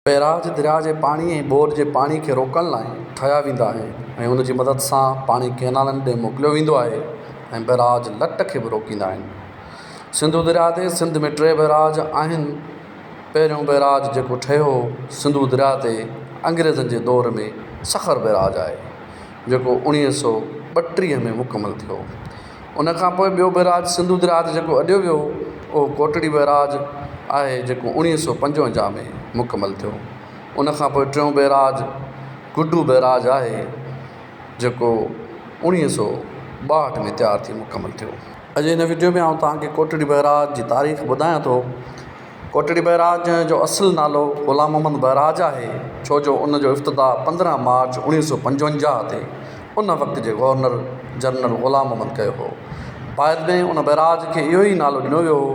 Barrage दरिया जे पाणी ऐं बोर जे पाणी खे रोकण लाइ ठाहिया वेंदा आहिनि ऐं उन जी मदद सां पाणी कैनालनि ॾे मोकिलियो वेंदो आहे ऐं बैराज लट खे बि रोकींदा आहिनि। सिंधु दरिया ते सिंध में 3 बैराज आहिनि। पहिरियों बैराज जेको ठहियो हो सिंधु दरिया ते अंग्रेज़नि जे दौर में सखर बैराज आहे, जेको 1932 में मुकमल थियो। उन खां पोइ ॿियो बैराज सिंधु दरिया ते जेको अॾियो वियो उहो कोटड़ी बैराज आहे, जेको 1955 में मुकमल थियो। उन खां पोइ टियों बैराज गुड्डू बैराज आहे, जेको 1962 में तयारु थी मुकमल थियो। अॼु हिन वीडियो में आउं तव्हांखे कोटड़ी बैराज जी तारीख़ ॿुधायां थो। कोटड़ी बैराज जो असुलु नालो ग़ुलाम मोहम्मद बैराज आहे, छो जो उन जो इफ़्तिताह 15 मार्च 1955 ते उन वक़्त जे गवर्नर जनरल ग़ुलाम मोहम्मद कयो हो। बाद में उन बैराज खे इहो ई नालो ॾिनो वियो हो,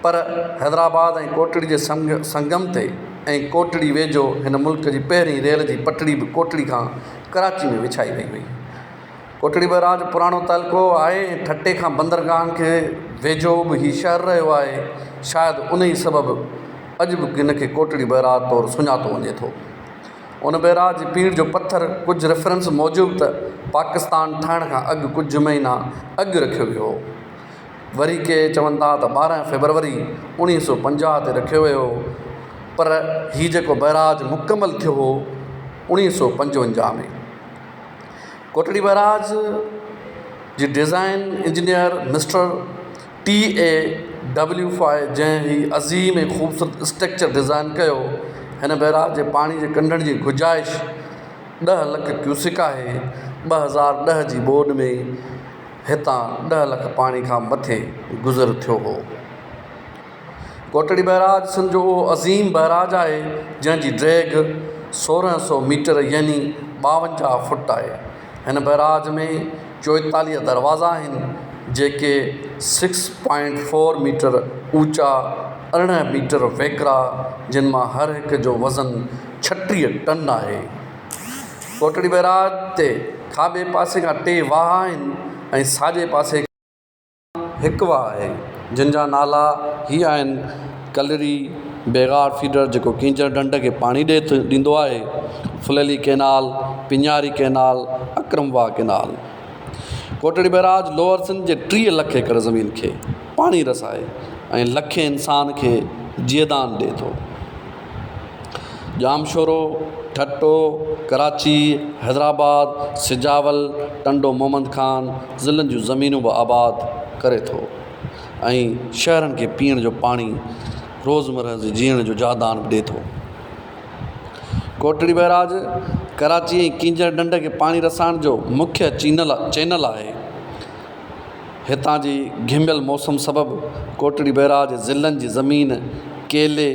पर हैदराबाद ऐं कोटड़ी जे संगम ते ऐं कोटड़ी वेझो हिन मुल्क जी पहिरीं रेल जी पटड़ी बि कोटड़ी खां कराची में विछाई वई हुई। कोटड़ी बैराज पुराणो तइलको आहे ऐं ठटे खां बंदरगाहनि खे वेझो बि ही शहर रहियो आहे। शायदि उन ई सबबु अॼु बि हिन खे कोटड़ी बैराज तौरु सुञातो वञे थो। उन बैराज जी पीढ़ जो पत्थर कुझु रेफरेंस मौजूदु त पाकिस्तान ठाहिण खां अॻु कुझु महीना अॻु रखियो वियो हो। वरी के चवनि था त 12 फरवरी 1950 ते रखियो वियो, पर हीउ जेको बैराज मुकमल थियो हो 1955 में। कोटड़ी बैराज जी डिज़ाइन इंजीनियर मिस्टर TAW जंहिं ही अज़ीम ऐं ख़ूबसूरत स्ट्रक्चर डिज़ाइन कयो। हिन बैराज जे पाणी जे कंढण जी गुंजाइश 10 लख क्यूसिक आहे। 2010 जी ॿोॾि में हितां 10 लख पाणी खां मथे गुज़र थियो हो। कोटड़ी बैराज सिंध जो उहो अज़ीम बैराज आहे जंहिंजी ड्रैग 1600 मीटर यानी 52 फुट आहे। हिन बैराज में 44 दरवाज़ा आहिनि जेके 6.4 मीटर ऊचा, 18 मीटर वेकरा, जिन मां हर हिक जो वज़न 36 टन आहे। कोटड़ी बैराज ते खाॿे पासे खां 2 वाह आहिनि ऐं साॼे पासे हिकु वाह आहे, जिन जा नाला ही आहिनि कलरी बेगार फीडर जेको कींचड़ ढंढ खे पाणी ॾींदो आहे, फुलेली कैनाल, पिञारी कैनाल, अक्रम वाह canal. Kotri barrage lower Sindh जे 30 लख एकड़ ज़मीन खे पाणी रसाए ऐं लखे इंसान खे जियदान ॾिए थो। जामशोरो, ठट्टो, कराची, हैदराबाद, सिजावल, टंडो मोहम्मद खान ज़िलनि जूं ज़मीनूं बि आबाद करे थो ऐं शहरनि खे पीअण जो पाणी, रोज़मर्रा जे जीअण जो जादान बि ॾिए थो। कोटड़ी बैराज कराची ऐं कींचड़ ढंढ खे पाणी रसाइण जो मुख्य चैनल आहे। हितां जी घिमियल मौसम सबबु कोटड़ी बैराज ज़िलनि जी ज़मीन केले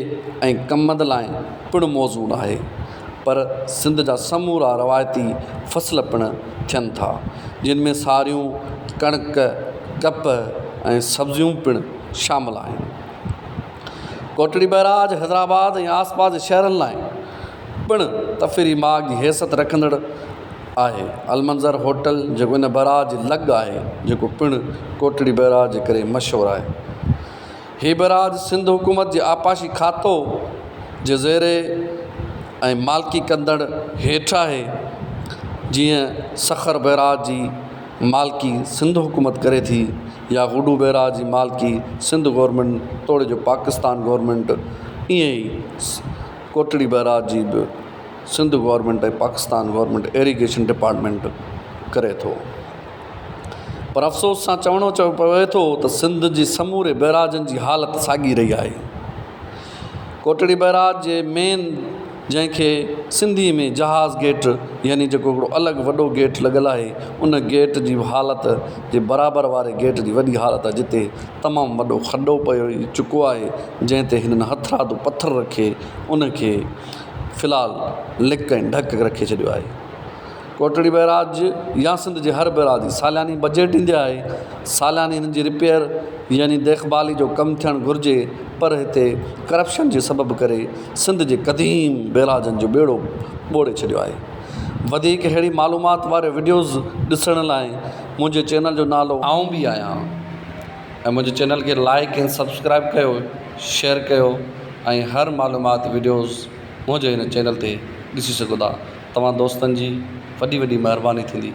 ऐं कमंद लाइ पिणु मौज़ूदु आहे, पर सिंध जा समूरा रवायती फ़सल पिणु थियनि था, जिन में सारियूं, कणक, कप ऐं सब्जियूं पिणु शामिल आहिनि। कोटड़ी बैराज हैदराबाद ऐं आसपास जे शहरनि लाइ पिणु तफ़री माग जी हैसियत रखंदड़ आहे। अलमंज़र होटल जेको इन बैराज जी लॻ आहे, जेको पिणु कोटड़ी बैराज जे करे मशहूरु आहे। हीउ बैराज सिंध हुकूमत जे आपाशी खातो जे ज़ेरे ऐं मालिकी कंदड़ हेठि आहे। जीअं सखर बैराज जी मालिकी सिंध हुकूमत करे थी या गुड्डू बैराज जी मालिकी सिंध गवर्नमेंट तोड़े जो पाकिस्तान गवर्नमेंट, ईअं ई कोटड़ी बैराज जी बि सिंध गवर्नमेंट ऐं पाकिस्तान गवर्नमेंट इरिगेशन डिपार्टमेंट करे थो। पर अफ़सोस सां चवणो पवे थो त सिंध जी समूरे बैराजनि जी हालति साॻी रही आहे। कोटड़ी बैराज जे मेन जंहिंखे सिंधी में जहाज़ गेट यानी जेको हिकिड़ो अलॻि वॾो गेट लॻल आहे, उन गेट जी हालति जे बराबरि वारे गेट जी वॾी हालति आहे, जिते तमामु वॾो खॾो पियो चुको आहे, जंहिं ते हिननि हथरादो पथर रखे उनखे फ़िलहालु लिक ऐं ढक रखे छॾियो आहे। कोटड़ी बैराज या सिंध जे हर बैराज जी सालियानी बजट ईंदी आहे। सालियानी हिननि जी रिपेयर यानी देखभाली जो कमु थियणु घुरिजे, पर हिते करप्शन जे सबबु करे सिंध जे क़दीम बैराजनि जो बेड़ो ॿोड़े छॾियो आहे। वधीक अहिड़ी मालूमात वारे वीडियोज़ ॾिसण लाइ मुंहिंजे चैनल जो नालो आऊं बि आहियां, ऐं मुंहिंजे चैनल खे लाइक ऐं सब्सक्राइब कयो, शेयर कयो ऐं हर मालूमात वीडियोज़ मुंहिंजे हिन चैनल ते ॾिसी सघो था। तव्हां दोस्तनि जी वॾी वॾी महिरबानी थींदी।